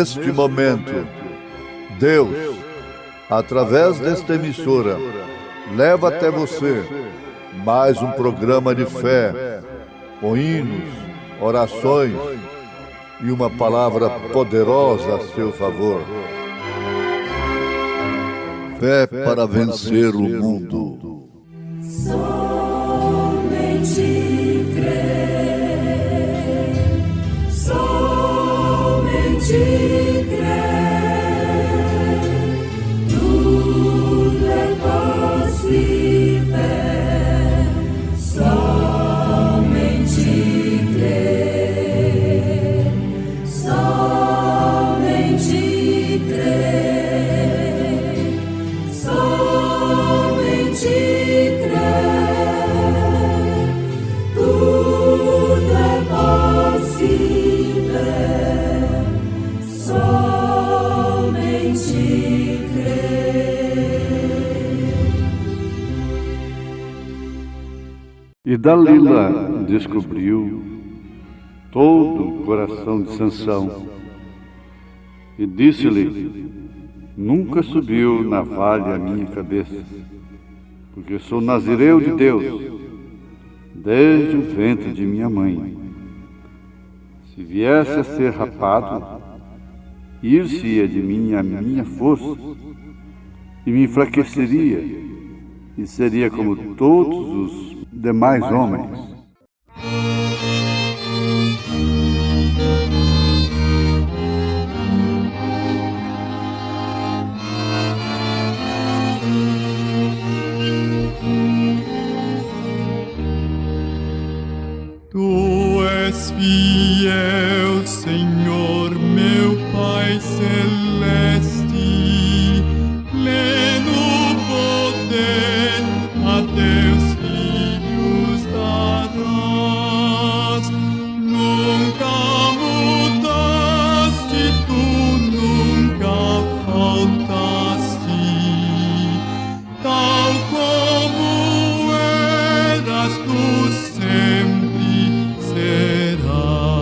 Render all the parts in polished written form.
neste momento, Deus, através desta emissora, leva até você mais um programa de fé, com hinos, orações e uma palavra poderosa a seu favor. Fé para vencer o mundo. Somente crer, somente crer, tudo é possível, somente crer, somente crer, somente crer, tudo é possível, somente crer. E Dalila descobriu todo o coração de Sansão e disse-lhe: nunca subiu navalha a minha cabeça, porque sou nazireu de Deus, desde o ventre de minha mãe. Se viesse a ser rapado, ir-se-ia de mim a minha força, e me enfraqueceria, e seria como todos os demais homens. Tu és fiel, Senhor, meu Pai celeste, pleno poder a teus filhos darás. Nunca mudaste, tu nunca faltaste, tal como eras tu sempre serás.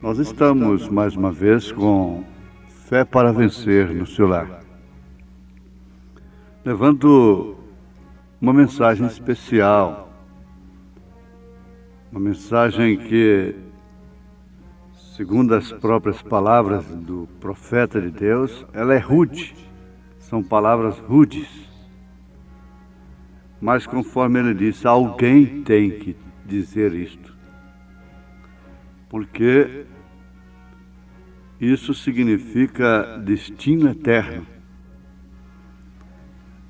Nós estamos, mais uma vez, com Fé para Vencer no seu lar, levando uma mensagem especial, uma mensagem que, segundo as próprias palavras do profeta de Deus, ela é rude, são palavras rudes, mas conforme ele disse, alguém tem que dizer isto, porque isso significa destino eterno.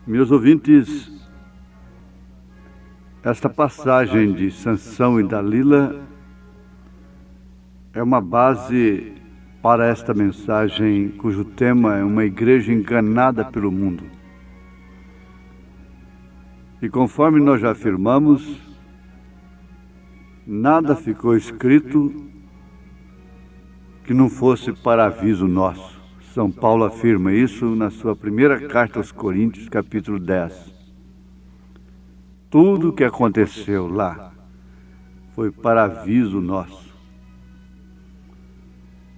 Meus ouvintes, esta passagem de Sansão e Dalila é uma base para esta mensagem, cujo tema é uma igreja enganada pelo mundo. E conforme nós já afirmamos, nada ficou escrito que não fosse para aviso nosso. São Paulo afirma isso na sua primeira carta aos Coríntios, capítulo 10. Tudo o que aconteceu lá foi para aviso nosso.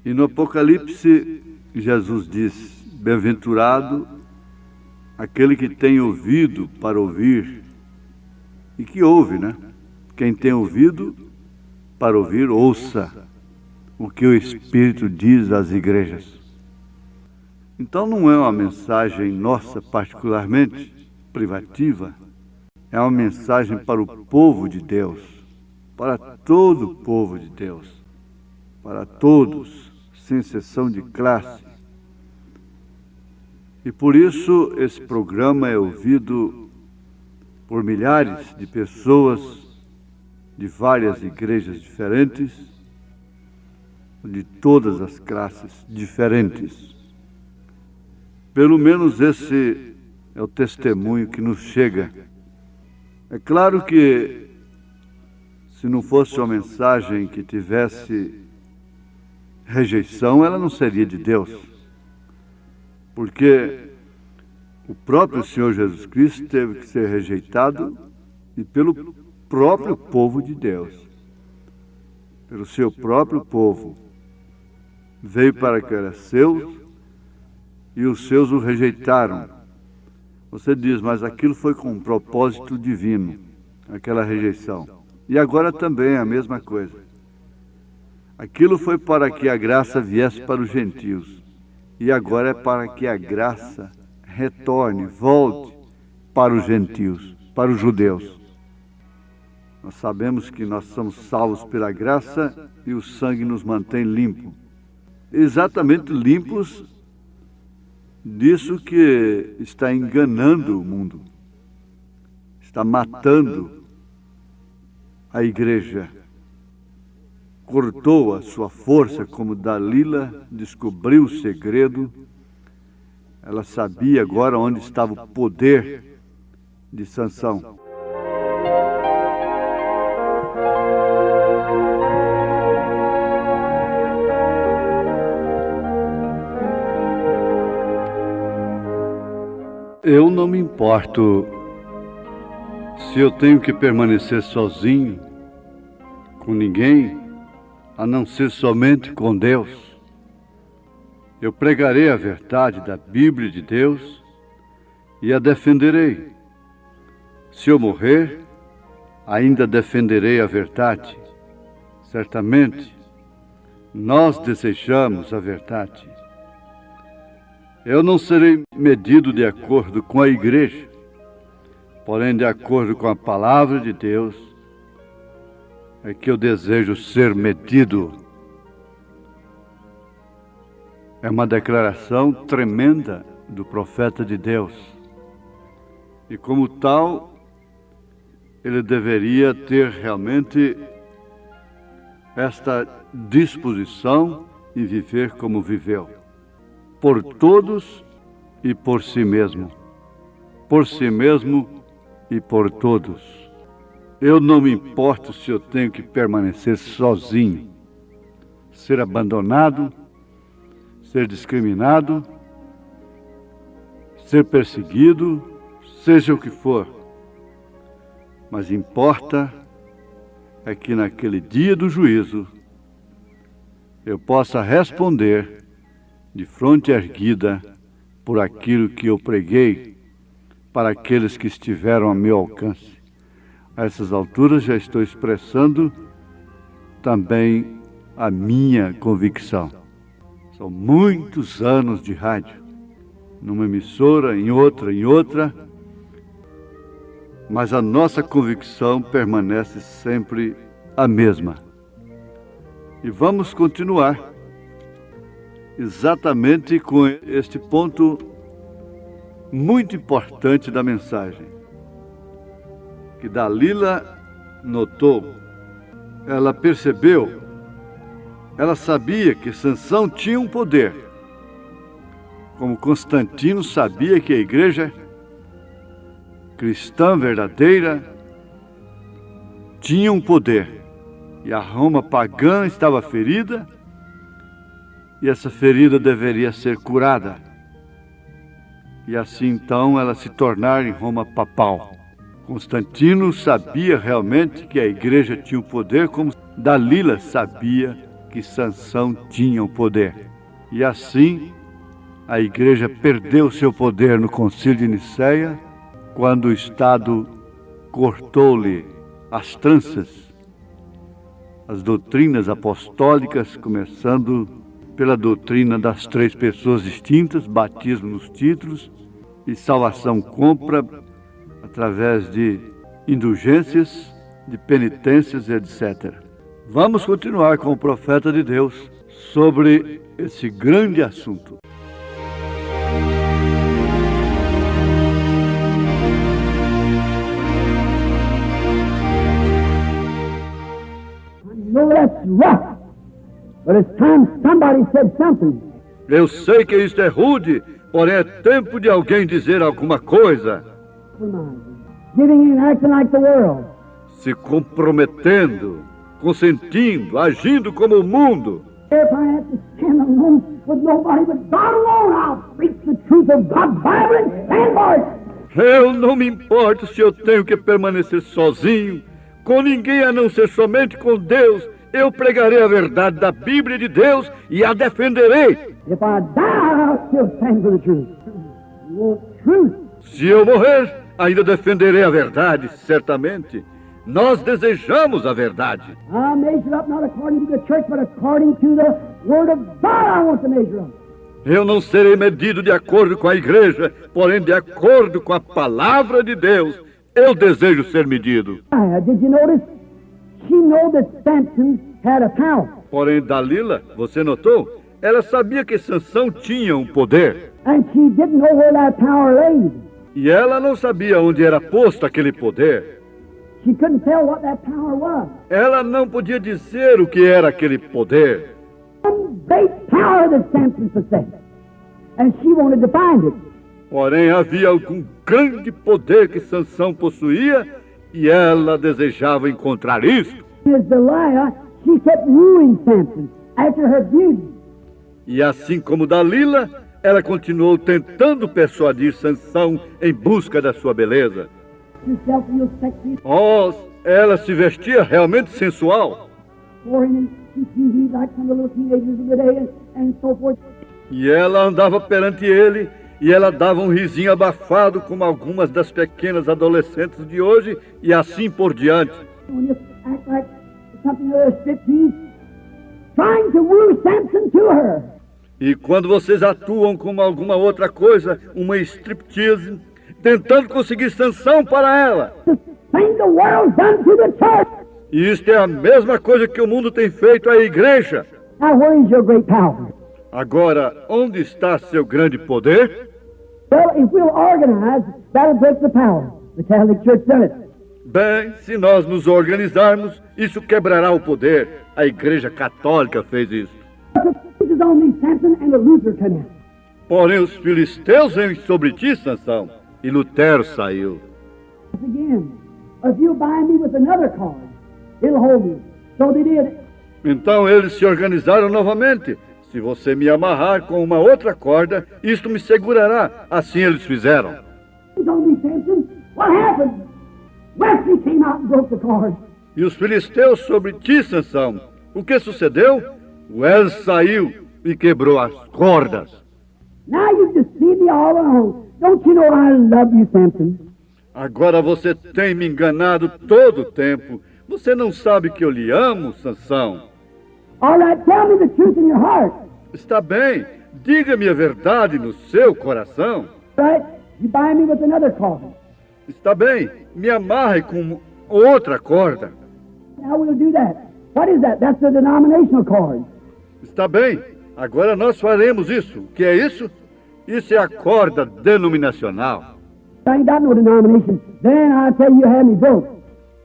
E no Apocalipse, Jesus diz, bem-aventurado aquele que tem ouvido para ouvir, e que ouve, né? Quem tem ouvido para ouvir, ouça o que o Espírito diz às igrejas. Então não é uma mensagem nossa particularmente privativa, é uma mensagem para o povo de Deus, para todo o povo de Deus, para todos, sem exceção de classe. E por isso esse programa é ouvido por milhares de pessoas de várias igrejas diferentes, de todas as classes diferentes. Pelo menos esse é o testemunho que nos chega. É claro que, se não fosse uma mensagem que tivesse rejeição, ela não seria de Deus. Porque o próprio Senhor Jesus Cristo teve que ser rejeitado e pelo próprio povo de Deus, pelo seu próprio povo. Veio para que era seu e os seus o rejeitaram. Você diz, mas aquilo foi com um propósito divino, aquela rejeição. E agora também é a mesma coisa. Aquilo foi para que a graça viesse para os gentios. E agora é para que a graça retorne, volte para os gentios, para os judeus. Nós sabemos que nós somos salvos pela graça e o sangue nos mantém limpos. Exatamente limpos disso que está enganando o mundo, está matando a igreja. Cortou a sua força, como Dalila descobriu o segredo. Ela sabia agora onde estava o poder de Sansão. Eu não me importo se eu tenho que permanecer sozinho, com ninguém, a não ser somente com Deus. Eu pregarei a verdade da Bíblia de Deus e a defenderei. Se eu morrer, ainda defenderei a verdade. Certamente, nós desejamos a verdade. Eu não serei medido de acordo com a igreja, porém de acordo com a palavra de Deus. é que eu desejo ser medido. É uma declaração tremenda do profeta de Deus. E como tal, ele deveria ter realmente esta disposição em viver como viveu. Por todos e por si mesmo. Por si mesmo e por todos. Eu não me importo se eu tenho que permanecer sozinho, ser abandonado, ser discriminado, ser perseguido, seja o que for. Mas importa é que naquele dia do juízo eu possa responder de fronte erguida por aquilo que eu preguei para aqueles que estiveram a meu alcance. A essas alturas já estou expressando também a minha convicção. São muitos anos de rádio, numa emissora, em outra, mas a nossa convicção permanece sempre a mesma. E vamos continuar exatamente com este ponto muito importante da mensagem, que Dalila notou, ela percebeu, ela sabia que Sansão tinha um poder, como Constantino sabia que a igreja cristã verdadeira tinha um poder, e a Roma pagã estava ferida, e essa ferida deveria ser curada, e assim então ela se tornar em Roma papal. Constantino sabia realmente que a igreja tinha o poder, como Dalila sabia que Sansão tinha o poder. E assim a igreja perdeu seu poder no Concílio de Nicéia, quando o Estado cortou-lhe as tranças, as doutrinas apostólicas, começando pela doutrina das 3 pessoas distintas, batismo nos títulos e salvação compra através de indulgências, de penitências, etc. Vamos continuar com o profeta de Deus sobre esse grande assunto. No, that's rough, but it's time somebody said something. Eu sei que isto é rude, porém é tempo de alguém dizer alguma coisa. Giving in, acting like the world. Se comprometendo, consentindo, agindo como o mundo. If I have to stand alone with nobody but God alone, I'll preach the truth of God's Bible and stand for it. Eu não me importo se eu tenho que permanecer sozinho, com ninguém a não ser somente com Deus. Eu pregarei a verdade da Bíblia de Deus e a defenderei. If I die, I'll still stand for the truth. You want truth? Se eu morrer, ainda defenderei a verdade, certamente. Nós desejamos a verdade. I'll measure up not according to the church, but according to the Word of God I want to measure up. Eu não serei medido de acordo com a igreja, porém de acordo com a palavra de Deus. Eu desejo ser medido. Did you notice? She knew that Samson had a power. Porém, Dalila, você notou? Ela sabia que Sansão tinha um poder. And she didn't know where that power lay. E ela não sabia onde era posto aquele poder. She couldn't tell what that power was. Ela não podia dizer o que era aquele poder. Some great power that Samson possessed. And she wanted to find it. Porém, havia algum grande poder que Sansão possuía e ela desejava encontrar isso. As Delilah, she kept wooing Samson after her beauty. E assim como Dalila, ela continuou tentando persuadir Sansão em busca da sua beleza. Herself real sexy. Oh, ela se vestia realmente sensual. For him, she TV like some of the little teenagers of the day and so forth. E ela andava perante ele e ela dava um risinho abafado como algumas das pequenas adolescentes de hoje e assim por diante. When you act like something of a striptease, trying to woo Samson to her. E quando vocês atuam como alguma outra coisa, uma striptease, tentando conseguir Sansão para ela. The thing the world's done to the church. E isto é a mesma coisa que o mundo tem feito à igreja. Now, where is your great power? Agora, onde está seu grande poder? Well, if we'll organize, that'll break the power. The Catholic Church done it. Bem, se nós nos organizarmos, isso quebrará o poder. A Igreja Católica fez isso. This is on me, Samson, and the Luther come in. Porém, os filisteus vêm sobre ti, Sansão, e Lutero saiu. Again, if you bind me with another cord, it'll hold me. So they did. Então eles se organizaram novamente. Se você me amarrar com uma outra corda, isto me segurará. Assim eles fizeram. It's on me, Samson. What happened? Wesley came out and broke the cord. E os filisteus sobre ti, Sansão. O que sucedeu? Wes saiu e quebrou as cordas. Now you deceived me all along. Don't you know I love you, Samson? Agora você tem me enganado todo o tempo. Você não sabe que eu lhe amo, Sansão. All right, tell me the truth in your heart. Está bem, diga-me a verdade no seu coração. Right? You bind me with another cord. Está bem, me amarre com outra corda. Now we'll do that. What is that? That's the denominational cord. Está bem, agora nós faremos isso. O que é isso? Isso é a corda denominacional. I ain't got no denomination. Then I tell you, you have me broke.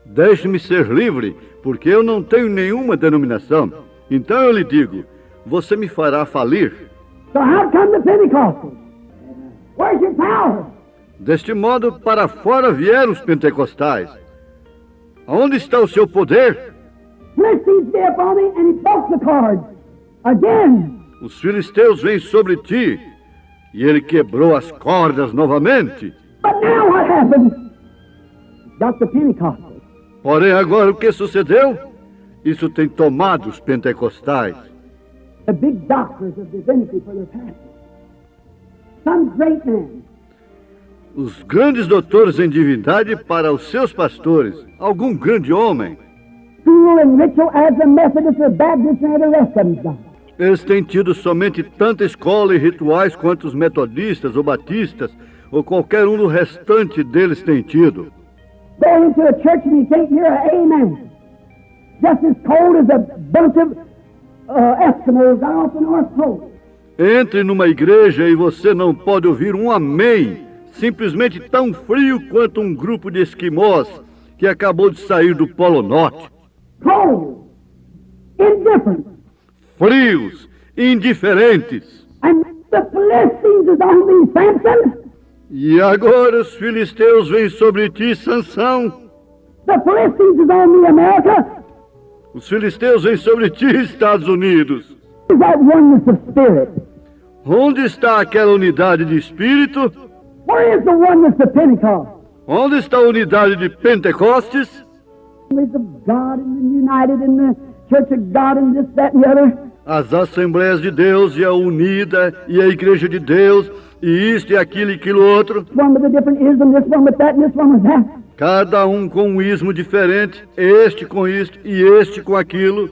Deixe-me ser livre, porque eu não tenho nenhuma denominação. Então eu lhe digo, você me fará falir. So how come the Pentecostals? Where's your power? Deste modo, para fora vieram os pentecostais. Aonde está o seu poder? Philistines be upon me, and he broke the cord. Again. Os filisteus vêm sobre ti, e ele quebrou as cordas novamente. But now what happened? Got the Pentecostals. Porém, agora o que sucedeu? Isso tem tomado os pentecostais. The big doctors of divinity for their pastors. Some great man. Os grandes doutores em divindade para os seus pastores. Algum grande homem. School and ritual as the Methodists or Baptists and the rest of them got. Eles têm tido somente tanta escola e rituais quanto os metodistas ou batistas ou qualquer um do restante deles tem tido. Go into a church and you can't hear an amen. Just as cold as a bunch of Eskimos got off the North Pole. Entre numa igreja e você não pode ouvir um amém, simplesmente tão frio quanto um grupo de esquimós que acabou de sair do Polo Norte. Cold. Indifferent. Frios, indiferentes. And the Philistines is on me, Samson. E agora os filisteus vêm sobre ti, Sansão. The Philistines is on me, America. Os filisteus vêm sobre ti, Estados Unidos. Is that oneness of spirit? Onde está aquela unidade de espírito? Where is the oneness of Pentecost? Onde está a unidade de Pentecostes? Assemblies of God and united in the Church of God and this, that, and the other. As Assembleias de Deus e a Unida e a Igreja de Deus e isto e aquilo e aquilo outro. One with a different ism, this one with that, and this one with that. Cada um com um ismo diferente, este com isto e este com aquilo.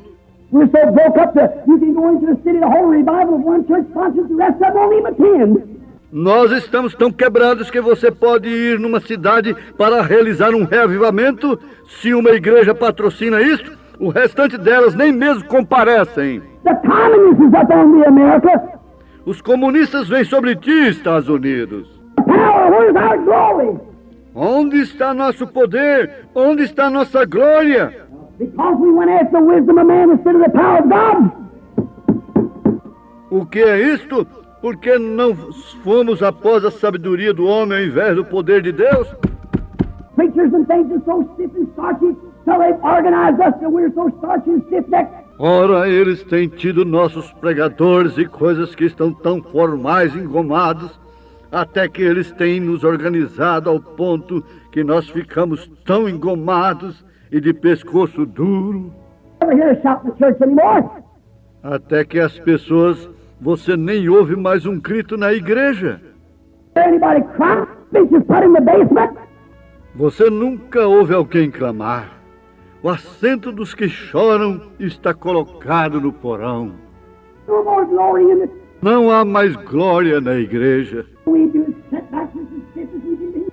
We're so broke up that you can go into a city, the whole revival of one church sponsors, the rest of them won't even attend. Nós estamos tão quebrados que você pode ir numa cidade para realizar um reavivamento. Se uma igreja patrocina isto, o restante delas nem mesmo comparecem. The communists is up on me, America. Os comunistas vêm sobre ti, Estados Unidos. Power, where's our glory? Onde está nosso poder? Onde está nossa glória? Because we went after the wisdom of man instead of the power of God. O que é isto? Porque não fomos após a sabedoria do homem ao invés do poder de Deus? Preachers and things are so stiff and starchy, so they've organized us that we're so starchy and stiff-necked. Ora, eles têm tido nossos pregadores e coisas que estão tão formais, engomados, até que eles têm nos organizado ao ponto que nós ficamos tão engomados e de pescoço duro. Never hear a shout in the church anymore. Até que as pessoas, você nem ouve mais um grito na igreja. Anybody cry? Bitches put in the basement. Você nunca ouve alguém clamar. O assento dos que choram está colocado no porão. No more glory in it. Não há mais glória na igreja. We do set back as stiff as we can be.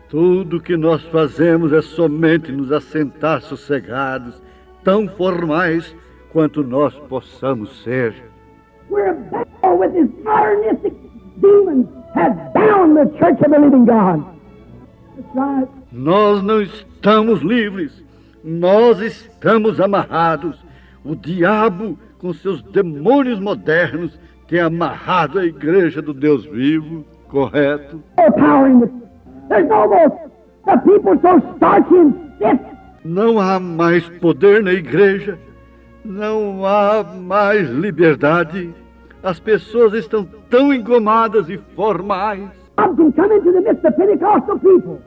Tudo que nós fazemos é somente nos assentar sossegados tão formais quanto nós possamos ser. We're bound with these modernistic demons have bound the church of the living God. That's right. Nós não estamos livres, nós estamos amarrados. O diabo, com seus demônios modernos, tem amarrado a igreja do Deus vivo, correto? No power in it. There's no more. The people so starchy and stiff. Não há mais poder na igreja, não há mais liberdade. As pessoas estão tão engomadas e formais. God can come into the midst of Pentecostal people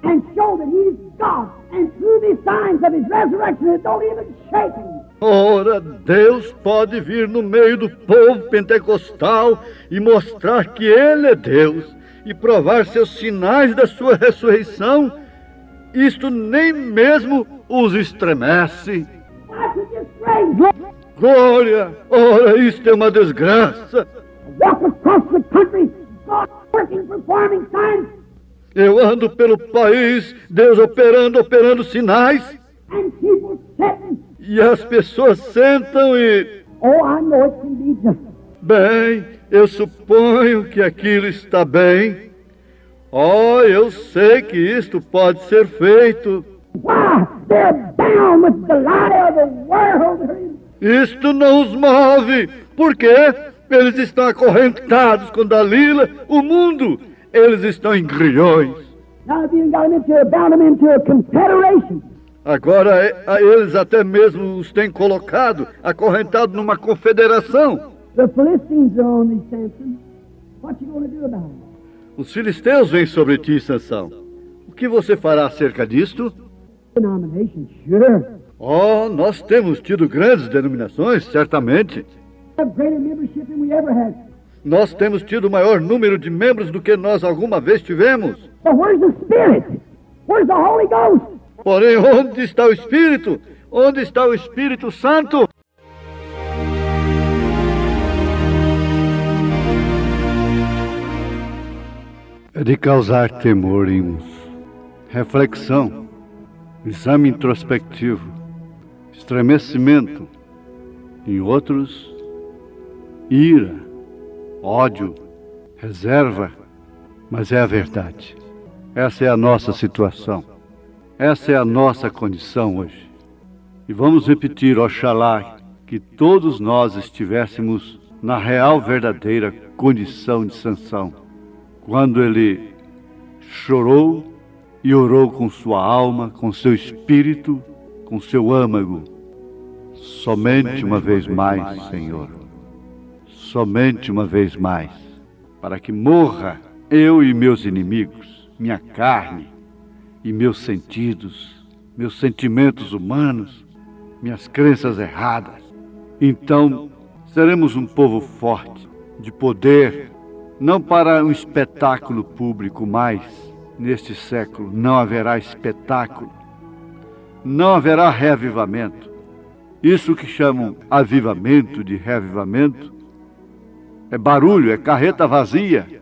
and show that He's God, and through these signs of His resurrection, it don't even shake Him. Ora, Deus pode vir no meio do povo pentecostal e mostrar que Ele é Deus e provar seus sinais da sua ressurreição. Isto nem mesmo os estremece. That's a disgrace. Glória! Ora, isto é uma desgraça. Walk across the country, God working, performing signs, Eu ando pelo país, Deus operando sinais, and people sitting. e as pessoas sentam e... Oh, I know it can be just. Bem, eu suponho que aquilo está bem. Oh, eu sei que isto pode ser feito. Why? They're bound with the lie of the world. Isto não os move. Por quê? Eles estão acorrentados com Dalila, o mundo. Eles estão em grilhões. Now, if you got them bound them into a confederation. Agora, eles até mesmo os têm colocado, acorrentados numa confederação. The Philistines are on these, Samson. What you going to do about it? Os filisteus vêm sobre ti, Sansão. O que você fará acerca disto? Denomination, sure. Oh, nós temos tido grandes denominações, certamente. Have greater membership than we ever had. Nós temos tido o maior número de membros do que nós alguma vez tivemos. But where's the Spirit? Where's the Holy Ghost? Porém, onde está o Espírito? Onde está o Espírito Santo? É de causar temor em uns, reflexão, exame introspectivo, estremecimento, em outros, ira, ódio, reserva, mas é a verdade. Essa é a nossa situação, essa é a nossa condição hoje. E vamos repetir, oxalá, que todos nós estivéssemos na real, verdadeira condição de Sansão, quando ele chorou e orou com sua alma, com seu espírito, com seu âmago. Somente uma vez mais, Senhor. Somente uma vez mais. Para que morra eu e meus inimigos, minha carne e meus sentidos, meus sentimentos humanos, minhas crenças erradas. Então, seremos um povo forte, de poder, não para um espetáculo público mais, neste século não haverá espetáculo, não haverá reavivamento. Isso que chamam avivamento de reavivamento é barulho, é carreta vazia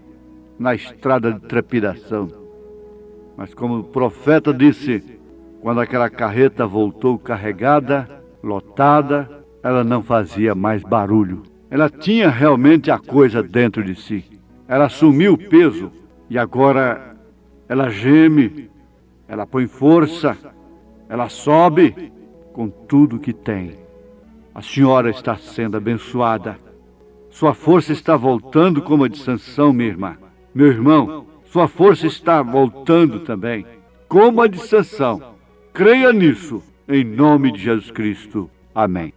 na estrada de trepidação. Mas como o profeta disse, quando aquela carreta voltou carregada, lotada, ela não fazia mais barulho. Ela tinha realmente a coisa dentro de si. Ela assumiu o peso e agora ela geme, ela põe força, ela sobe com tudo que tem. A senhora está sendo abençoada. Sua força está voltando como a de Sansão, minha irmã. Meu irmão, sua força está voltando também, como a de Sansão. Creia nisso, em nome de Jesus Cristo. Amém.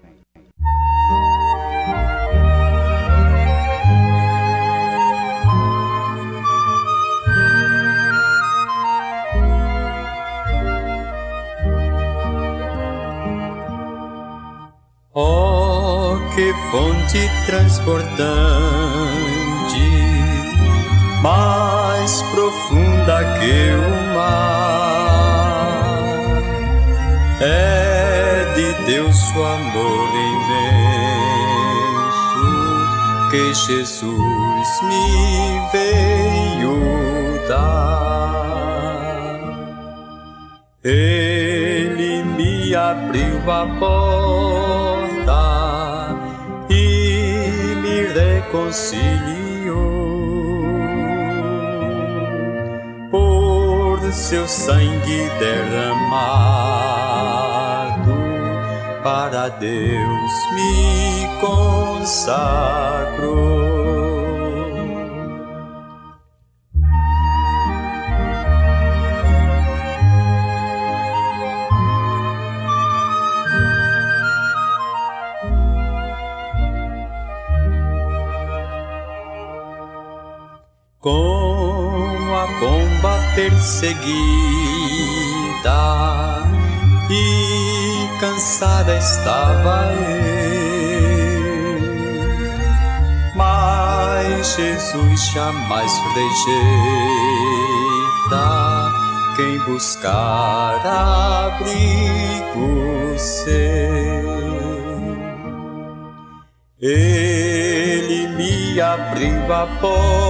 Oh, que fonte transportante, mais profunda que o mar, é de Deus o amor imenso que Jesus me veio dar. Ele me abriu a porta e me reconciliou. Por seu sangue derramado, para Deus me consagrou. Com a pomba perseguida e cansada estava eu, mas Jesus jamais rejeita quem buscar abrigo seu. Ele me abriu a porta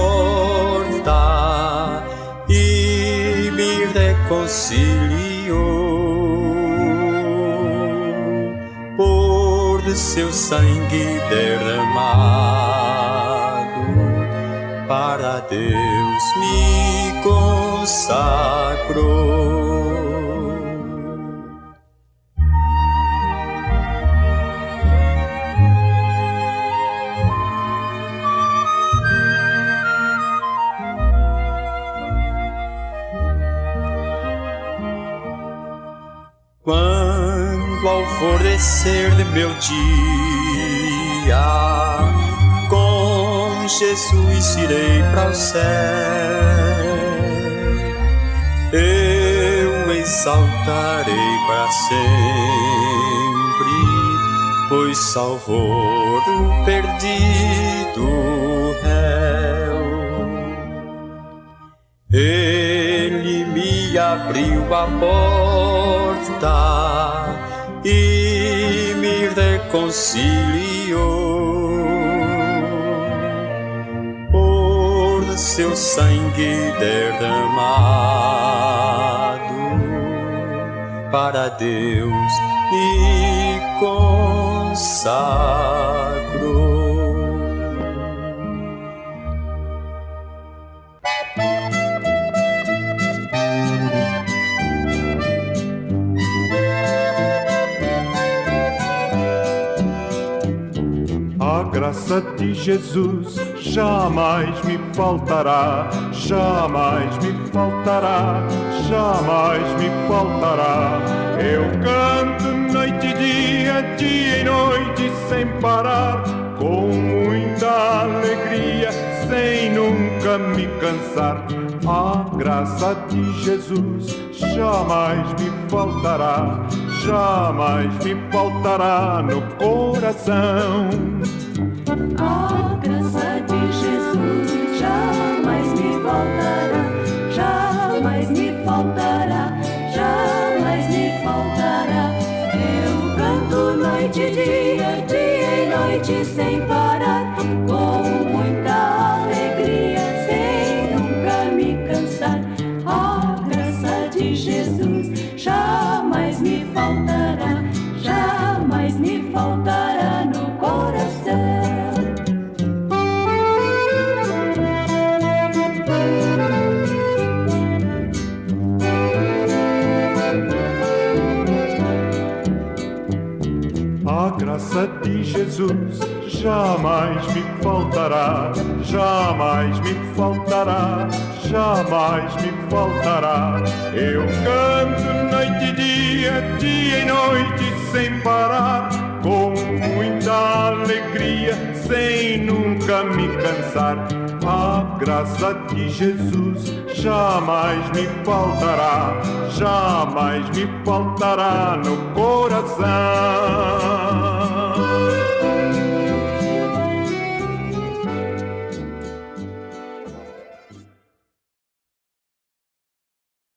e me reconciliou. Por seu sangue derramado, para Deus me consagrou. Quando ao alvorecer de meu dia, com Jesus irei para o céu. Eu exaltarei para sempre, pois salvou o perdido réu. Ele me abriu a porta e me reconciliou. Por seu sangue derramado, para Deus me consagrou. A graça de Jesus jamais me faltará, jamais me faltará, jamais me faltará. Eu canto noite e dia, dia e noite sem parar, com muita alegria, sem nunca me cansar. A graça de Jesus jamais me faltará, jamais me faltará no coração. A graça de Jesus jamais me faltará, jamais me faltará, jamais me faltará. Eu canto noite e dia, dia e noite sem parar, com muita alegria, sem nunca me cansar. A graça de Jesus jamais me faltará, jamais me faltará no coração. A graça de Jesus jamais me faltará, jamais me faltará, jamais me faltará. Eu canto noite e dia, dia e noite sem parar, com muita alegria, sem nunca me cansar. A graça de Jesus jamais me faltará, jamais me faltará no coração.